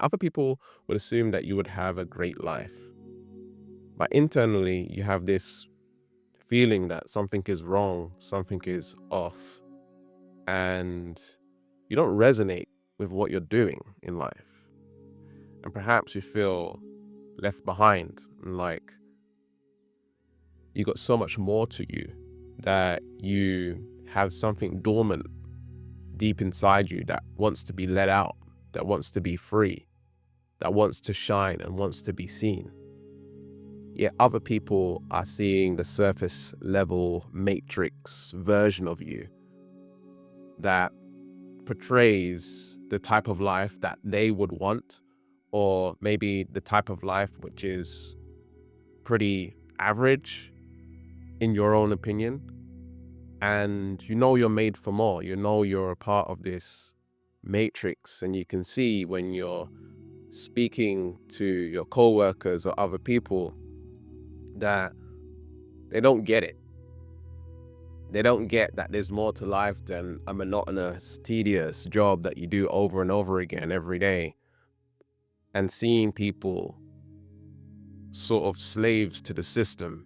Other people would assume that you would have a great life, but internally you have this feeling that something is wrong, something is off, and you don't resonate with what you're doing in life. And perhaps you feel left behind, and like you got so much more to you, that you have something dormant deep inside you that wants to be let out, that wants to be free, that wants to shine and wants to be seen. Yet other people are seeing the surface level matrix version of you that portrays the type of life that they would want, or maybe the type of life which is pretty average in your own opinion. And you know you're made for more. You know you're a part of this matrix, and you can see when you're speaking to your coworkers or other people that they don't get it. They don't get that there's more to life than a monotonous, tedious job that you do over and over again every day. And seeing people sort of slaves to the system,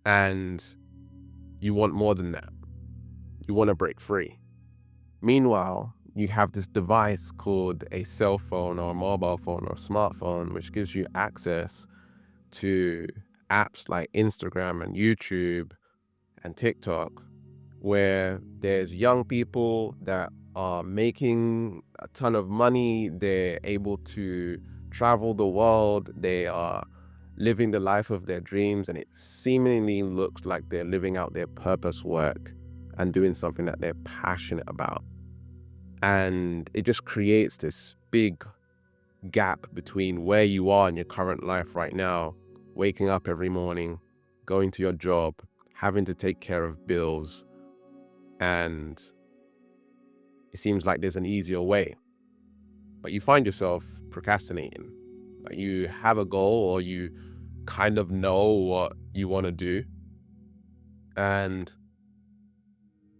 and you want more than that. You want to break free. Meanwhile, you have this device called a cell phone or a mobile phone or a smartphone, which gives you access to apps like Instagram and YouTube and TikTok, where there's young people that are making a ton of money. They're able to travel the world. They are living the life of their dreams, and it seemingly looks like they're living out their purpose work and doing something that they're passionate about. And it just creates this big gap between where you are in your current life right now, waking up every morning, going to your job, having to take care of bills, and it seems like there's an easier way. But you find yourself procrastinating. Like you have a goal, or you kind of know what you want to do, and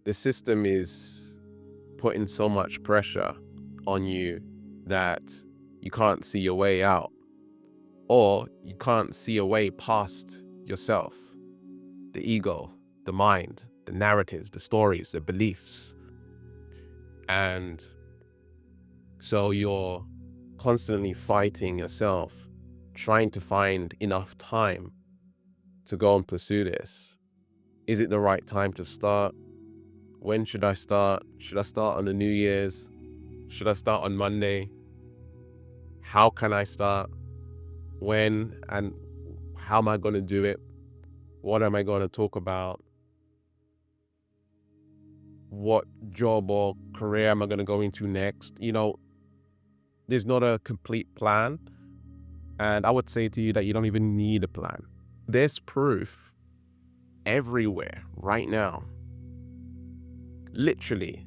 the system is putting so much pressure on you that you can't see your way out, or you can't see a way past yourself, the ego, the mind, the narratives, the stories, the beliefs. And so you're constantly fighting yourself, trying to find enough time to go and pursue this. Is it the right time to start? When should I start? Should I start on the New Year's? Should I start on Monday? How can I start? When and how am I going to do it? What am I going to talk about? What job or career am I going to go into next? There's not a complete plan. And I would say to you that you don't even need a plan. There's proof everywhere right now. Literally,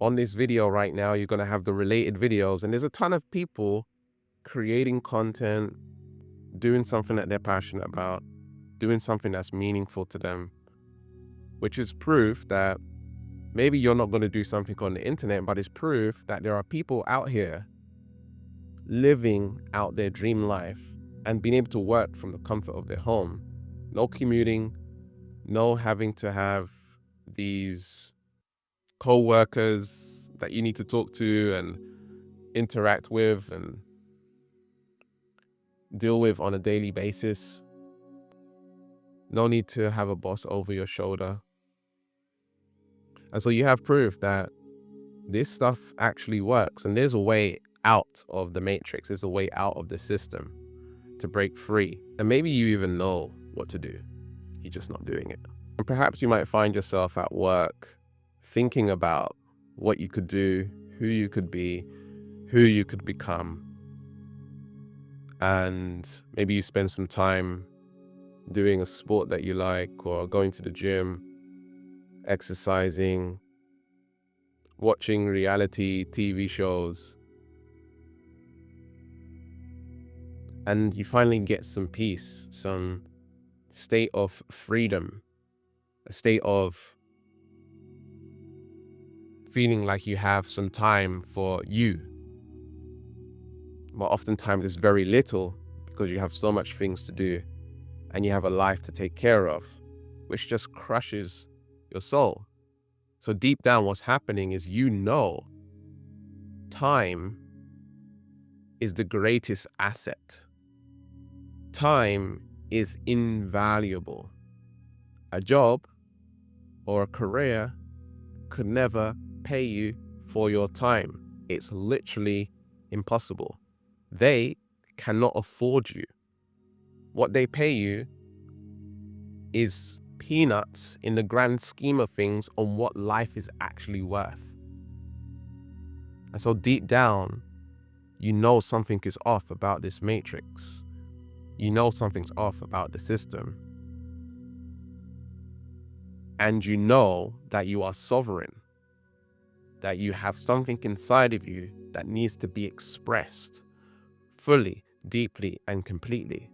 on this video right now, you're going to have the related videos, and there's a ton of people creating content, doing something that they're passionate about, doing something that's meaningful to them, which is proof that maybe you're not going to do something on the internet, but it's proof that there are people out here living out their dream life and being able to work from the comfort of their home. No commuting, no having to have these co-workers that you need to talk to and interact with and deal with on a daily basis. No need to have a boss over your shoulder. And so you have proof that this stuff actually works, and there's a way out of the matrix. There's a way out of the system to break free. And maybe you even know what to do. You're just not doing it. And perhaps you might find yourself at work thinking about what you could do, who you could be, who you could become. And maybe you spend some time doing a sport that you like, or going to the gym, exercising, watching reality TV shows. And you finally get some peace, some state of freedom, a state of feeling like you have some time for you, But oftentimes it's very little because you have so much things to do and you have a life to take care of, which just crushes your soul. So deep down, what's happening is, time is the greatest asset. Time is invaluable. A job or a career could never pay you for your time. It's literally impossible. They cannot afford you. What they pay you is peanuts in the grand scheme of things on what life is actually worth. And so deep down, you know something is off about this matrix. You know something's off about the system. And you know that you are sovereign, that you have something inside of you that needs to be expressed fully, deeply, and completely,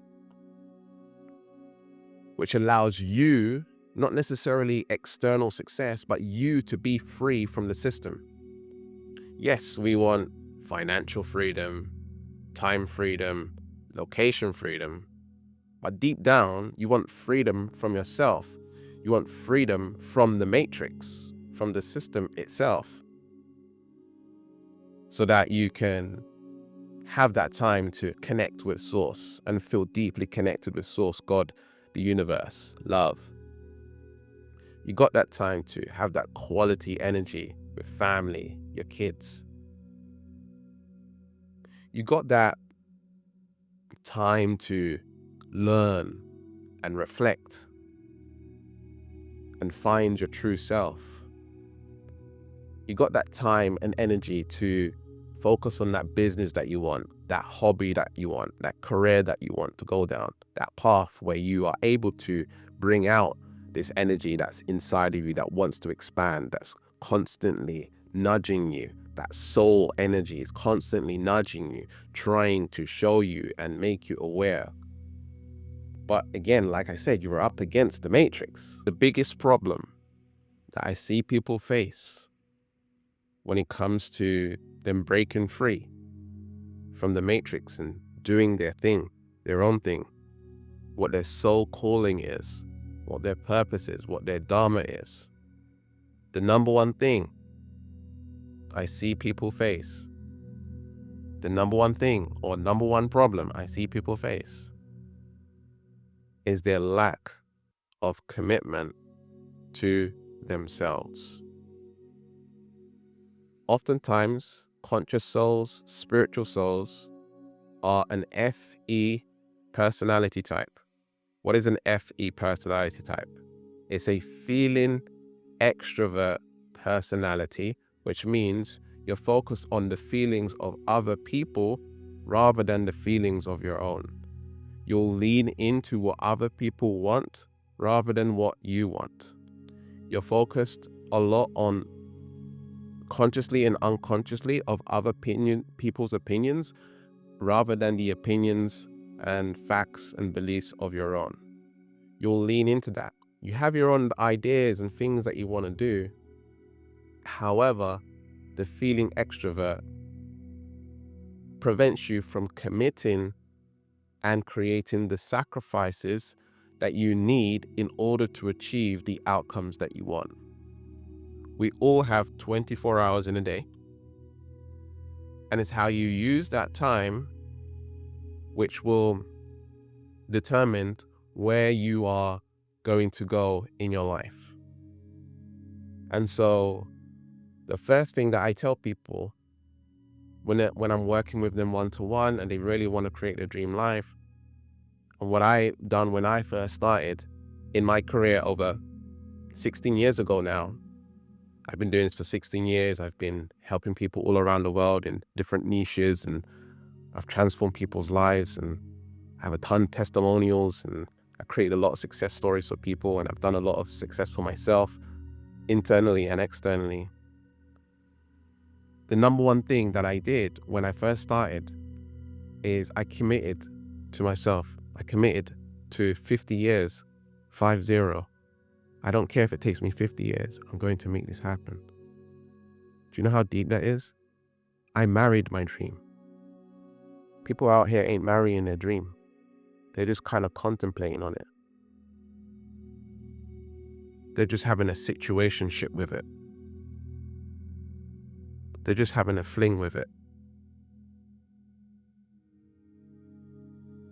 which allows you, not necessarily external success, but you to be free from the system. Yes, we want financial freedom, time freedom, location freedom, but deep down, you want freedom from yourself. You want freedom from the matrix, from the system itself, so that you can have that time to connect with Source and feel deeply connected with Source, God, the universe, love. You got that time to have that quality energy with family, your kids. You got that time to learn and reflect and find your true self. You got that time and energy to focus on that business that you want, that hobby that you want, that career that you want to go down, that path where you are able to bring out this energy that's inside of you that wants to expand, that's constantly nudging you. That soul energy is constantly nudging you, trying to show you and make you aware. But again, like I said, you are up against the matrix. The biggest problem that I see people face when it comes to them breaking free from the matrix and doing their thing, their own thing, what their soul calling is, what their purpose is, what their dharma is. The number one thing I see people face, the number one thing or number one problem I see people face is their lack of commitment to themselves. Oftentimes, conscious souls, spiritual souls are an FE personality type. What is an FE personality type? It's a feeling extrovert personality, which means you're focused on the feelings of other people rather than the feelings of your own. You'll lean into what other people want rather than what you want. You're focused a lot on consciously and unconsciously of other people's opinions rather than the opinions and facts and beliefs of your own. You'll lean into that. You have your own ideas and things that you want to do. However, the feeling extrovert prevents you from committing and creating the sacrifices that you need in order to achieve the outcomes that you want. We all have 24 hours in a day, and it's how you use that time which will determine where you are going to go in your life. And so the first thing that I tell people when I'm working with them one-to-one and they really want to create their dream life, and what I done when I first started in my career over 16 years ago now, I've been doing this for 16 years. I've been helping people all around the world in different niches, and I've transformed people's lives, and I have a ton of testimonials, and I created a lot of success stories for people, and I've done a lot of success for myself internally and externally. The number one thing that I did when I first started is I committed to myself. I committed to 50 years, 50. I don't care if it takes me 50 years, I'm going to make this happen. Do you know how deep that is? I married my dream. People out here ain't marrying their dream. They're just kind of contemplating on it. They're just having a situationship with it. They're just having a fling with it.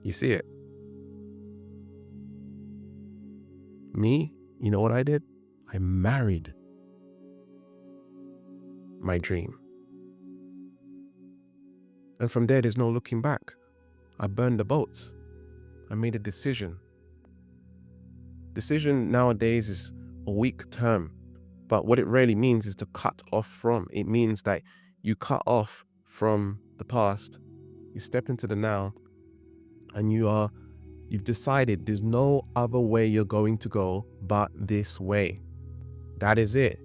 You see it? Me, you know what I did? I married my dream. And from there, there's no looking back. I burned the boats. I made a decision. Decision nowadays is a weak term, but what it really means is to cut off from. It means that you cut off from the past, you step into the now, and you've decided there's no other way you're going to go but this way. That is it.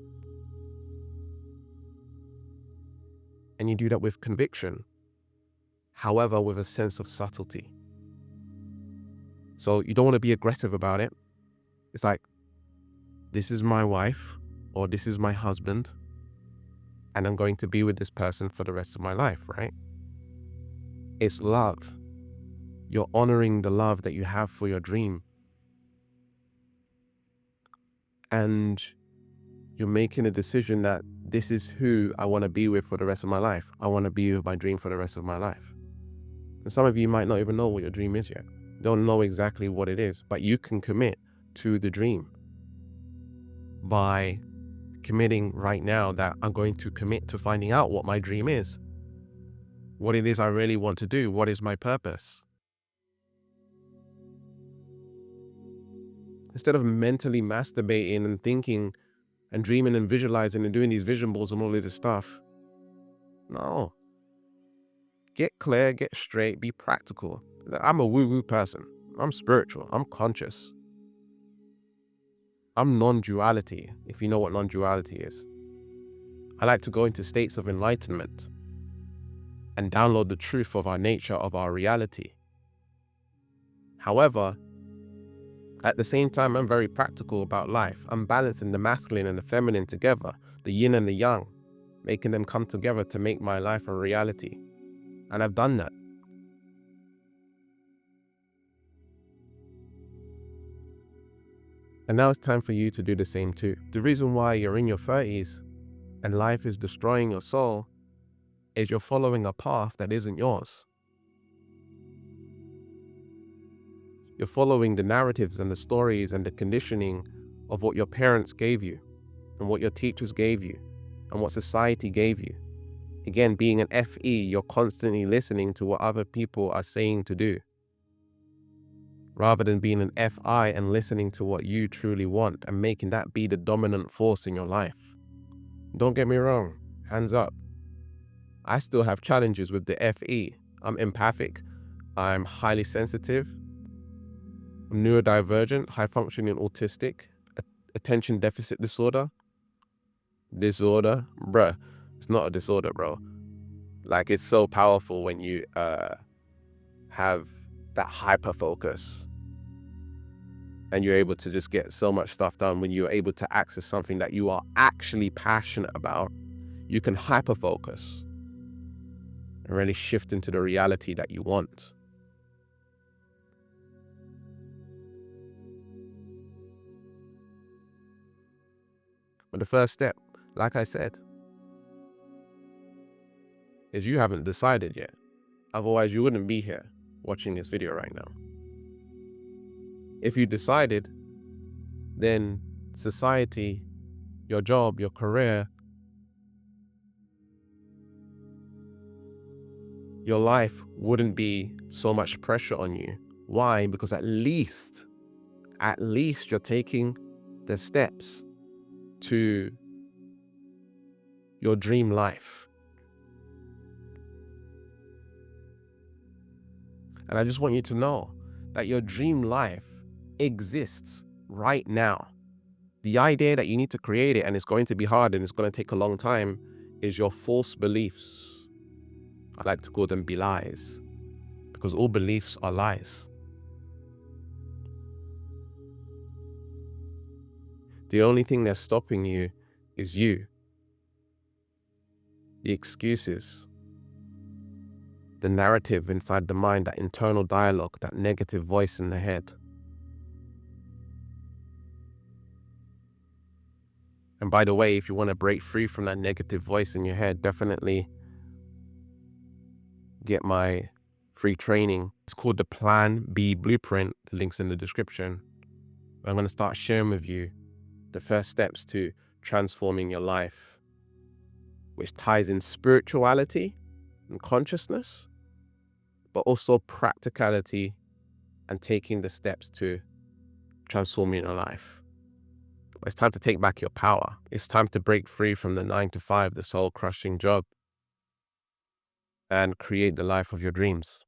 And you do that with conviction, however, with a sense of subtlety. So you don't want to be aggressive about it. It's like, this is my wife or this is my husband, and I'm going to be with this person for the rest of my life, right? It's love. You're honoring the love that you have for your dream. And you're making a decision that this is who I want to be with for the rest of my life. I want to be with my dream for the rest of my life. And some of you might not even know what your dream is yet. Don't know exactly what it is, but you can commit to the dream by committing right now that I'm going to commit to finding out what my dream is, what it is I really want to do, what is my purpose. Instead of mentally masturbating and thinking and dreaming and visualizing and doing these vision boards and all of this stuff. No. Get clear, get straight, be practical. I'm a woo-woo person. I'm spiritual. I'm conscious. I'm non-duality, if you know what non-duality is. I like to go into states of enlightenment and download the truth of our nature, of our reality. However, at the same time, I'm very practical about life. I'm balancing the masculine and the feminine together, the yin and the yang, making them come together to make my life a reality. And I've done that. And now it's time for you to do the same too. The reason why you're in your 30s and life is destroying your soul is you're following a path that isn't yours. You're following the narratives and the stories and the conditioning of what your parents gave you and what your teachers gave you and what society gave you. Again, being an FE, you're constantly listening to what other people are saying to do, rather than being an FI and listening to what you truly want and making that be the dominant force in your life. Don't get me wrong, hands up. I still have challenges with the FE. I'm empathic, I'm highly sensitive, I'm neurodivergent, high functioning autistic, attention deficit disorder. Bruh, it's not a disorder, bro. Like, it's so powerful when you have that hyper focus and you're able to just get so much stuff done. When you're able to access something that you are actually passionate about, you can hyper focus and really shift into the reality that you want. But the first step, like I said, is you haven't decided yet. Otherwise, you wouldn't be here watching this video right now. If you decided, then society, your job, your career, your life wouldn't be so much pressure on you. Why? Because at least you're taking the steps to your dream life. And I just want you to know that your dream life exists right now. The idea that you need to create it and it's going to be hard and it's going to take a long time is your false beliefs. I like to call them belies, because all beliefs are lies. The only thing that's stopping you is you. The excuses. the narrative inside the mind, that internal dialogue, that negative voice in the head. And by the way, if you want to break free from that negative voice in your head, definitely get my free training. It's called the Plan B Blueprint. The link's in the description. I'm going to start sharing with you the first steps to transforming your life, which ties in spirituality and consciousness, but also practicality and taking the steps to transforming your life. It's time to take back your power. It's time to break free from the 9-to-5, the soul-crushing job, and create the life of your dreams.